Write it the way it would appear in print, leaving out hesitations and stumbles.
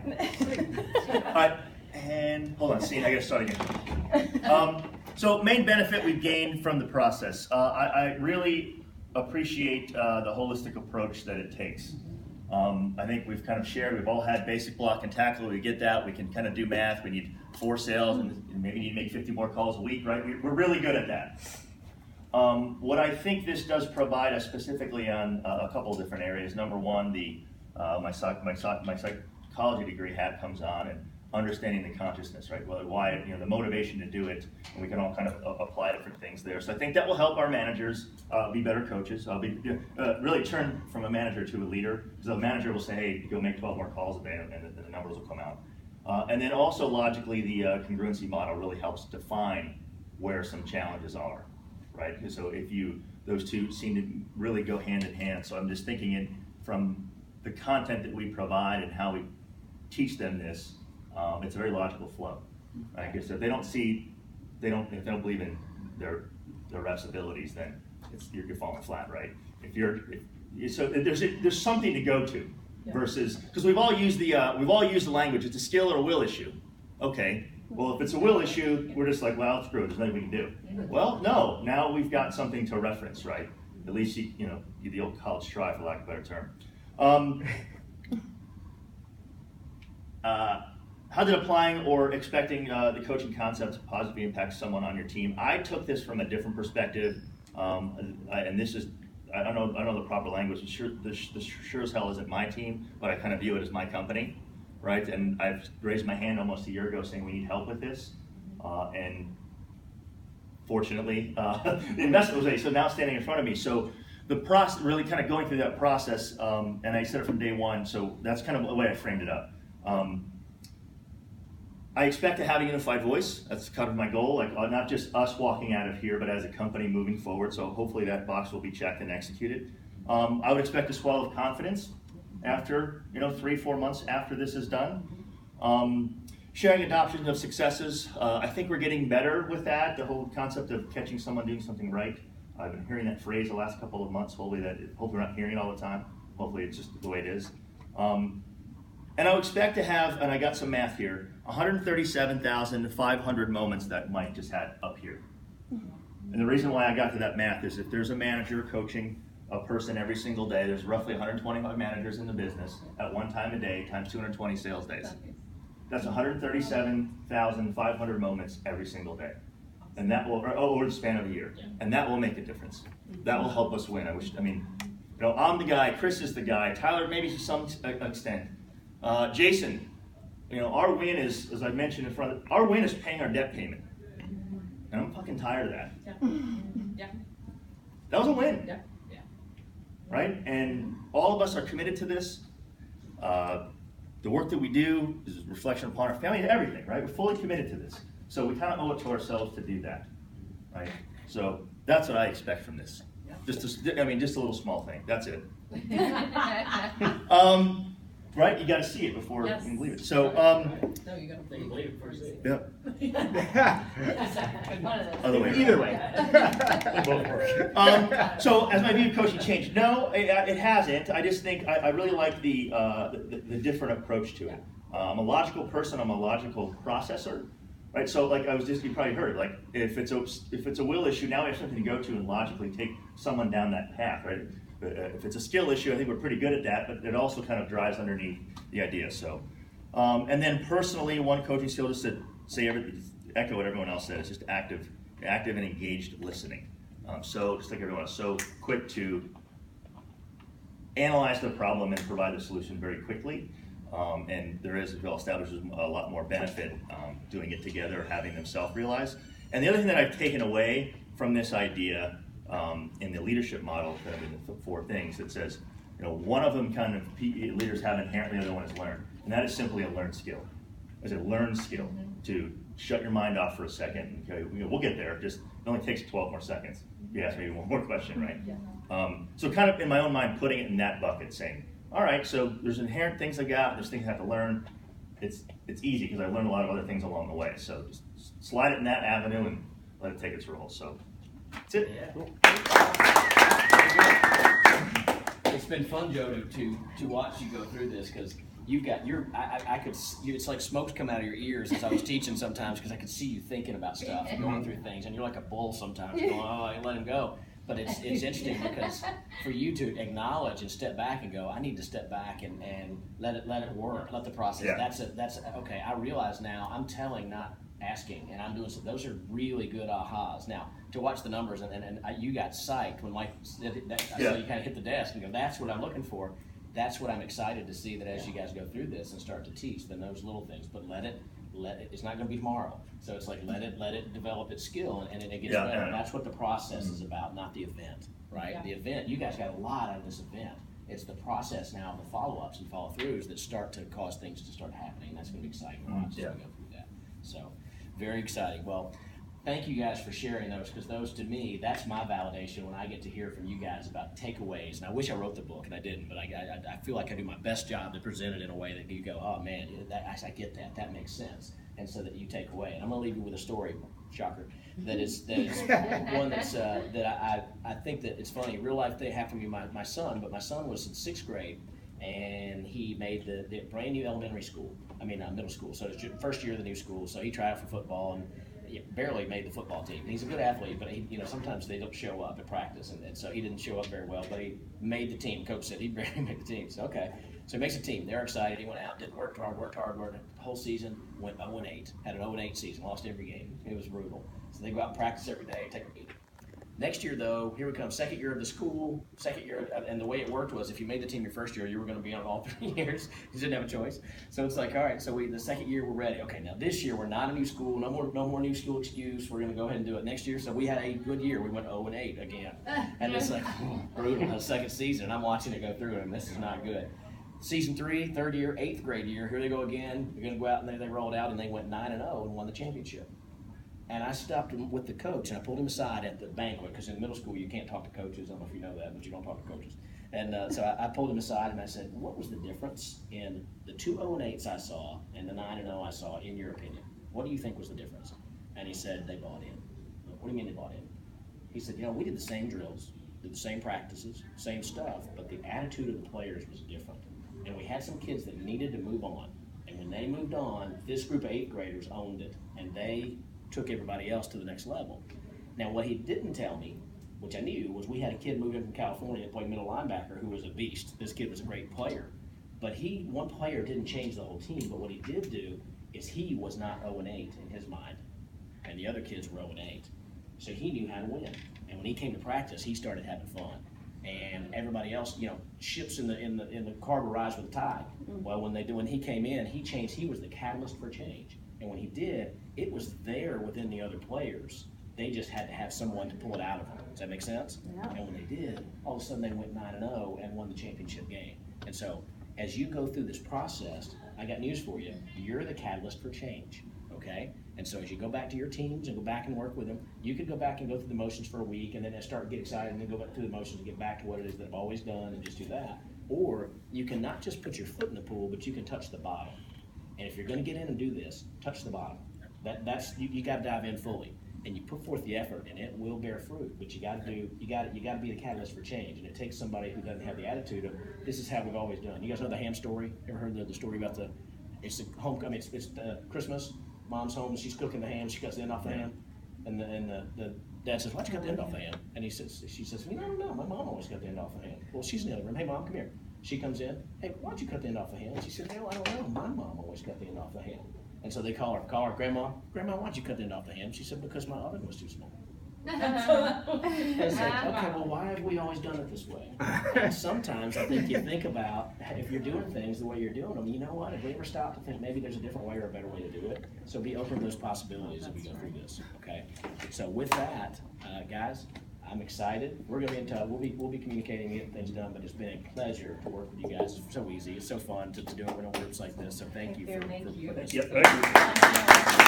All right, and hold on, see, I gotta start again. So main benefit we gained from the process. I really appreciate the holistic approach that it takes. I think we've kind of shared, we've all had basic block and tackle, we get that, we can kind of do math, we need 4 sales and maybe need to make 50 more calls a week, right? We're really good at that. What I think this does provide us specifically on a couple of different areas. Number one, my psychology degree hat comes on, and understanding the consciousness, right? Well, why, the motivation to do it, and we can all kind of apply different things there. So I think that will help our managers be better coaches. Really turn from a manager to a leader. So the manager will say, hey, go make 12 more calls a day, and the numbers will come out. And then also logically, the congruency model really helps define where some challenges are, right? So those two seem to really go hand in hand. So I'm just thinking it from the content that we provide and how we teach them this. It's a very logical flow. I guess if they don't believe in their rep's abilities, then you're falling flat, right? So there's something to go to, versus because we've all used the language. It's a skill or a will issue. Okay, well if it's a will issue, we're just like, well, screw it. There's nothing we can do. Well, no. Now we've got something to reference, right? At least the old college try, for lack of a better term. How did applying or expecting the coaching concepts positively impact someone on your team? I took this from a different perspective, and this is, I don't know the proper language. This sure as hell isn't my team, but I kind of view it as my company, right? And I've raised my hand almost a year ago saying we need help with this, and fortunately, the investment was ready. So now standing in front of me. So the process, really kind of going through that process, and I said it from day one. So that's kind of the way I framed it up. I expect to have a unified voice. That's kind of my goal, like not just us walking out of here, but as a company moving forward. So hopefully that box will be checked and executed. I would expect a swell of confidence after 3-4 months after this is done. Sharing adoption of successes. I think we're getting better with that. The whole concept of catching someone doing something right. I've been hearing that phrase the last couple of months. Hopefully we're not hearing it all the time. Hopefully it's just the way it is. And I would expect to have, and I got some math here, 137,500 moments that Mike just had up here. And the reason why I got to that math is if there's a manager coaching a person every single day, there's roughly 125 managers in the business at one time a day times 220 sales days. That's 137,500 moments every single day. And that will, over the span of a year. And that will make a difference. That will help us win. I'm the guy, Chris is the guy, Tyler maybe to some extent. Jason, our win is, as I mentioned in front of, our win is paying our debt payment. And I'm fucking tired of that. Yeah. That was a win. Yeah. Right? And all of us are committed to this. The work that we do is a reflection upon our family and everything, right? We're fully committed to this. So we kind of owe it to ourselves to do that, right? So that's what I expect from this. Just a little small thing. That's it. Right? You got to see it before you can believe it. So, no, you got to believe it first. Yeah. Other way. Either way. Both work. So, as my view of coaching changed, no, it hasn't. I just think I really like the different approach to it. I'm a logical person. I'm a logical processor. Right, so like you probably heard, like if it's a will issue, now we have something to go to and logically take someone down that path, right? If it's a skill issue, I think we're pretty good at that, but it also kind of drives underneath the idea. So, and then personally, one coaching skill, just to echo what everyone else said, is just active and engaged listening. So just like everyone else, so quick to analyze the problem and provide the solution very quickly. And there is, well established, a lot more benefit doing it together, having them self-realize. And the other thing that I've taken away from this idea in the leadership model, kind of in the 4 things, that says, one of them kind of leaders have inherently, the other one is learned. And that is simply a learned skill. It's a learned skill to shut your mind off for a second. And we'll get there. It only takes 12 more seconds. You ask maybe one more question, right? So kind of in my own mind, putting it in that bucket, saying, all right, so there's inherent things I got, there's things I have to learn. It's easy because I learned a lot of other things along the way. So just slide it in that avenue and let it take its role. So that's it. Yeah. It's been fun, Joe, to watch you go through this, because you've got I could it's like smoke's come out of your ears as I was teaching sometimes because I could see you thinking about stuff and going through things, and you're like a bull sometimes going, oh, I let him go. But it's interesting because for you to acknowledge and step back and go, I need to step back and let it work, let the process. Yeah. That's okay. I realize now I'm telling, not asking, and I'm doing some. Those are really good ahas. Now to watch the numbers and you got psyched when Mike said that. I saw you kind of hit the desk and go, that's what I'm looking for. That's what I'm excited to see, that as you guys go through this and start to teach, then those little things. But let it. It's not going to be tomorrow. So it's like let it develop its skill, and it gets better. And that's what the process is about, not the event, right? Yeah. The event, you guys got a lot out of this event. It's the process now, the follow-ups and follow-throughs that start to cause things to start happening. That's going to be exciting to watch as we go through that. So very exciting. Well, thank you guys for sharing those, because those, to me, that's my validation when I get to hear from you guys about takeaways. And I wish I wrote the book, and I didn't, but I feel like I do my best job to present it in a way that you go, oh man, I get that. That makes sense. And so that you take away. And I'm going to leave you with a story, shocker, that is one that's that I think that it's funny. Real life thing happened to me, my son, but my son was in 6th grade, and he made the brand new elementary school. Middle school. So it's first year of the new school. So he tried out for football and he barely made the football team. He's a good athlete, but he, sometimes they don't show up at practice, and so he didn't show up very well. But he made the team. Coach said he barely made the team. So okay. So he makes a team. They're excited. He went out, worked hard the whole season, went 0-8, had an 0-8 season, lost every game. It was brutal. So they go out and practice every day, take a beating. Next year, though, here we come, second year of the school, and the way it worked was if you made the team your first year, you were going to be on all 3 years. You didn't have a choice. So it's like, all right, so the second year we're ready. Okay, now this year we're not a new school, no more new school excuse. We're going to go ahead and do it next year. So we had a good year. We went 0-8 again. And it's like, brutal, the second season. And I'm watching it go through, and this is not good. Season 3, third year, 8th grade year, here they go again. They're going to go out, and they rolled out, and they went 9-0 and won the championship. And I stopped him with the coach, and I pulled him aside at the banquet, because in middle school you can't talk to coaches. I don't know if you know that, but you don't talk to coaches. And so I pulled him aside, and I said, what was the difference in the 2 0-8s I saw and the 9-0 I saw, in your opinion? What do you think was the difference? And he said, they bought in. What do you mean they bought in? He said, we did the same drills, did the same practices, same stuff, but the attitude of the players was different. And we had some kids that needed to move on. And when they moved on, this group of 8th graders owned it, and they took everybody else to the next level. Now, what he didn't tell me, which I knew, was we had a kid move in from California that played middle linebacker who was a beast. This kid was a great player. But one player didn't change the whole team, but what he did do is he was not 0-8 in his mind, and the other kids were 0-8. So he knew how to win. And when he came to practice, he started having fun. And everybody else, ships in the cargo rise with the tide. Well, when he came in, he changed. He was the catalyst for change. And when he did, it was there within the other players. They just had to have someone to pull it out of them. Does that make sense? Yeah. And when they did, all of a sudden they went 9-0 and won the championship game. And so, as you go through this process, I got news for you. You're the catalyst for change. Okay? And so as you go back to your teams and go back and work with them, you could go back and go through the motions for a week and then start to get excited and then go back through the motions and get back to what it is that I've always done and just do that. Or you can not just put your foot in the pool, but you can touch the bottom. And if you're going to get in and do this, touch the bottom. That's you got to dive in fully, and you put forth the effort, and it will bear fruit. But you got to be the catalyst for change, and it takes somebody who doesn't have the attitude of this is how we've always done. You guys know the ham story? Ever heard the story about it's Christmas? Mom's home, she's cooking the ham. She cuts the end off the ham, and the dad says, "Why'd you cut the end off the ham?" And she says, "I don't know. My mom always cut the end off the ham." Well, she's in the other room. Hey, Mom, come here. She comes in. Hey, why'd you cut the end off the ham? She said, "Hell, I don't know. My mom always cut the end off the ham." And so they call her, Grandma, why'd you cut the end off the ham? She said, "Because my oven was too small." It's like, okay, well, why have we always done it this way? And sometimes I think you think about if you're doing things the way you're doing them, you know what? If we ever stop to think maybe there's a different way or a better way to do it, so be open to those possibilities as we go through this. Okay. So with that, guys, I'm excited. We're gonna be in touch. We'll be communicating and getting things done. But it's been a pleasure to work with you guys. It's so easy. It's so fun to do it in groups like this. So thank you for Yep.